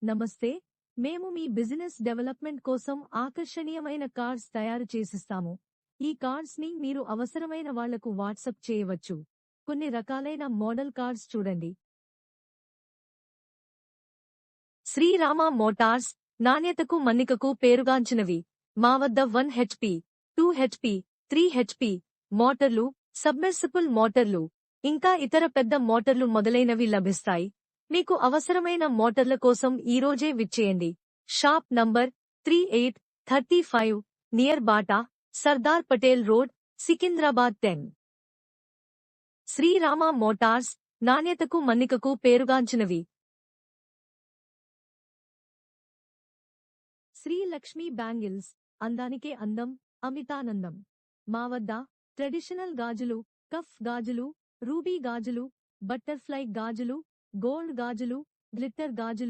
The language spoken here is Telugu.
నమస్తే, మేము మీ బిజినెస్ డెవలప్మెంట్ కోసం ఆకర్షణీయమైన కార్డ్స్ తయారు చేసిస్తాము. ఈ కార్డ్స్ ని మీరు అవసరమైన వాళ్లకు వాట్సాప్ చేయవచ్చు. కొన్ని రకాలైన మోడల్ కార్డ్స్ చూడండి. శ్రీరామ మోటార్స్ నాణ్యతకు మన్నికకు పేరుగాంచినవి. మా వద్ద 1 HP, 2 HP, 3 HP మోటార్లు, సబ్మెర్సిబుల్ మోటార్లు, ఇంకా ఇతర పెద్ద మోటార్లు మొదలైనవి లభిస్తాయి. మీకు అవసరమైన మోటార్ల కోసం ఈరోజే విచ్చేయండి. Shop number 3835 near Bata, Sardar Patel road, Secunderabad 10. Srirama motors నాణ్యతకు మన్నికకు పేరుగాంచినవి. శ్రీ లక్ష్మీ బ్యాంగిల్స్ అందానికే అందం, అమితానందం. మా వద్ద ట్రెడిషనల్ గాజులు, కఫ్ గాజులు, రూబీ గాజులు, బటర్ఫ్లై గాజులు, గోల్డ్ గాజులు, గ్లిట్టర్ గాజులు